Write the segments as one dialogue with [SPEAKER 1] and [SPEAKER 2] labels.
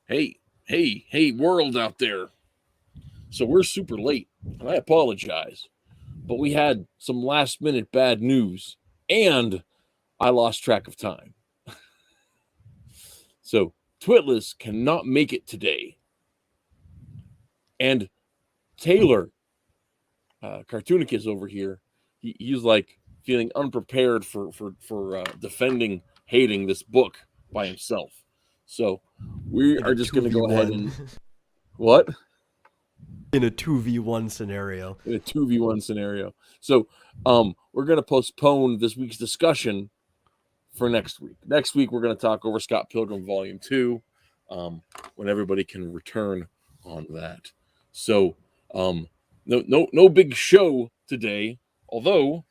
[SPEAKER 1] hey, world out there. So we're super late, and I apologize, but we had some last minute bad news, and I lost track of time. So Twitless cannot make it today, and Taylor, Cartoonicus over here, he's like feeling unprepared for defending, hating this book by himself. So we are just going to go ahead and what?
[SPEAKER 2] In a 2v1 scenario.
[SPEAKER 1] In a 2v1 scenario. So we're going to postpone this week's discussion for next week. Next week, we're going to talk over Scott Pilgrim Volume 2 when everybody can return on that. So no big show today, although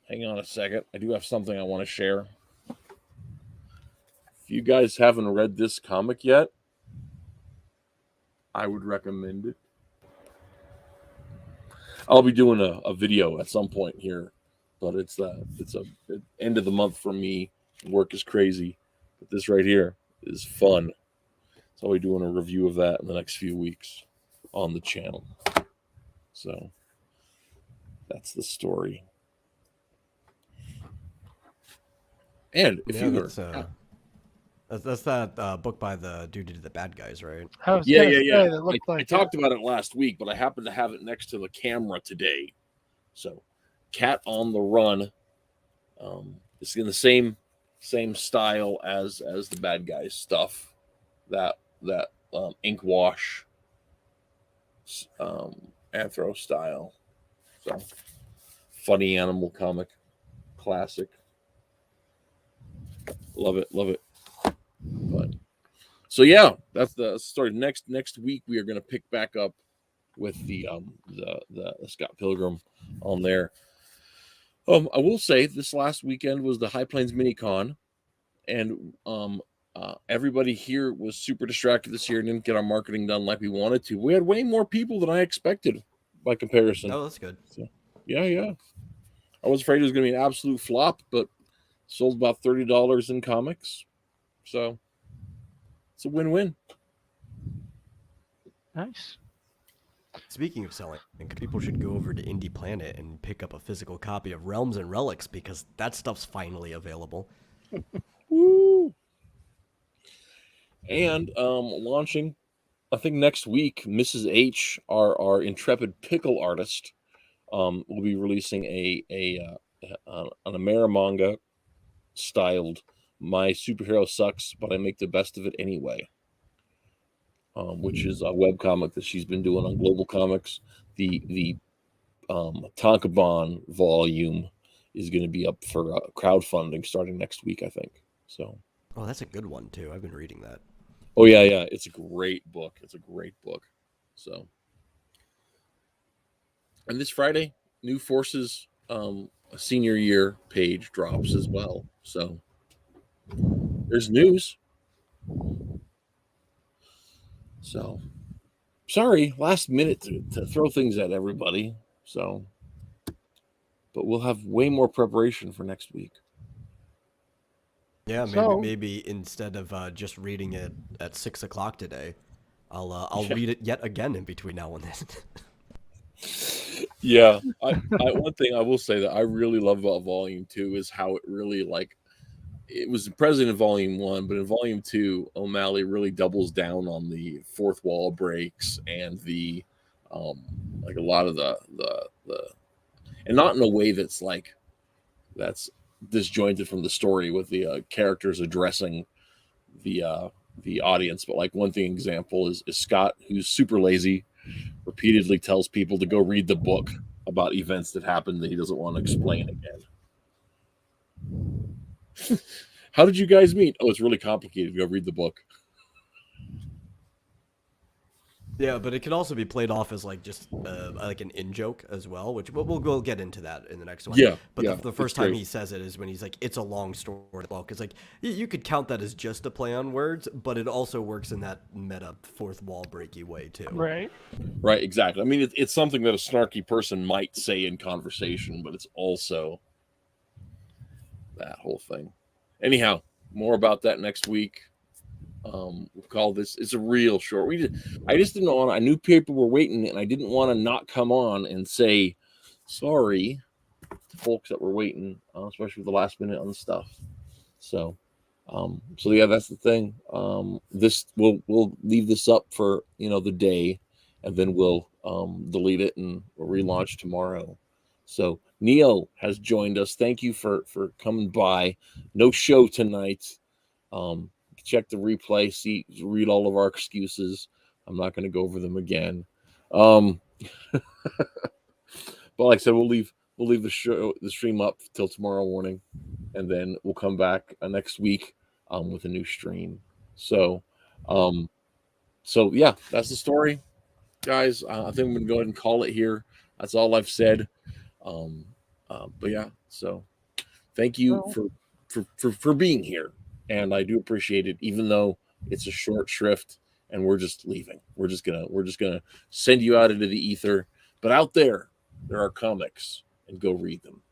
[SPEAKER 1] hang on a second. I do have something I want to share. If you guys haven't read this comic yet, I would recommend it. I'll be doing a video at some point here, but it's a end of the month for me. Work is crazy, but this right here is fun. So I'll be doing a review of that in the next few weeks on the channel. So that's the story. And if
[SPEAKER 2] that's that book by the dude who did the bad guys, right?
[SPEAKER 1] Yeah. I talked about it last week, but I happened to have it next to the camera today. So, Cat on the Run. It's in the same style as the bad guys stuff. That ink wash, anthro style. So, funny animal comic, classic. Love it. But so yeah, that's the story. Next week we are going to pick back up with the Scott Pilgrim on there. I will say this last weekend was the High Plains Mini Con, and everybody here was super distracted this year and didn't get our marketing done like we wanted to. We had way more people than I expected by comparison.
[SPEAKER 2] Oh, that's good.
[SPEAKER 1] So, yeah. I was afraid it was going to be an absolute flop, but sold about $30 in comics. So it's a win-win.
[SPEAKER 3] Nice.
[SPEAKER 2] Speaking of selling, I think people should go over to Indie Planet and pick up a physical copy of Realms and Relics because that stuff's finally available.
[SPEAKER 1] Woo! And launching, I think next week, Mrs. H, our intrepid pickle artist, will be releasing an Amerimanga styled "My Superhero Sucks, But I Make the Best of It Anyway," which is a webcomic that she's been doing on Global Comics. The Tankabon volume is going to be up for crowdfunding starting next week, I think. So.
[SPEAKER 2] Oh, that's a good one too. I've been reading that.
[SPEAKER 1] Oh yeah, it's a great book. So, and this Friday, New Forces senior year page drops as well. So there's news. So sorry, last minute to throw things at everybody. So, but we'll have way more preparation for next week.
[SPEAKER 2] Yeah, maybe instead of just reading it at 6 o'clock today, I'll read it yet again in between now and then.
[SPEAKER 1] Yeah, one thing I will say that I really love about Volume 2 is how it really it was present in Volume 1, but in Volume 2, O'Malley really doubles down on the fourth wall breaks and the a lot of the and not in a way that's disjointed from the story with the characters addressing the audience, but one thing example is Scott, who's super lazy, repeatedly tells people to go read the book about events that happened that he doesn't want to explain again. How did you guys meet? Oh, it's really complicated. Go read the book.
[SPEAKER 2] Yeah, but it can also be played off as just an in-joke as well, which we'll get into that in the next one.
[SPEAKER 1] Yeah,
[SPEAKER 2] but the first time he says it is when he's like, it's a long story. Well, because you could count that as just a play on words, but it also works in that meta fourth wall breaky way too.
[SPEAKER 3] Right,
[SPEAKER 1] exactly. I mean, it's something that a snarky person might say in conversation, but it's also that whole thing. Anyhow, more about that next week. We'll call this. It's a real short. I just didn't want. I knew people were waiting, and I didn't want to not come on and say sorry to folks that were waiting, especially with the last minute on the stuff. So, so yeah, that's the thing. This we'll leave this up for the day, and then we'll delete it and we'll relaunch tomorrow. So Neo has joined us. Thank you for coming by. No show tonight. Check the replay. Read all of our excuses. I'm not going to go over them again. But like I said, we'll leave the stream up till tomorrow morning, and then we'll come back next week with a new stream. So, yeah, that's the story, guys. I think I'm gonna go ahead and call it here. That's all I've said. Um, but yeah, so thank you for being here, and I do appreciate it, even though it's a short shrift and we're just leaving. We're just gonna send you out into the ether, but out there are comics, and go read them.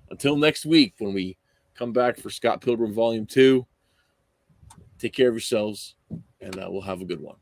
[SPEAKER 1] Until next week, when we come back for Scott Pilgrim Volume 2, take care of yourselves, and we'll have a good one.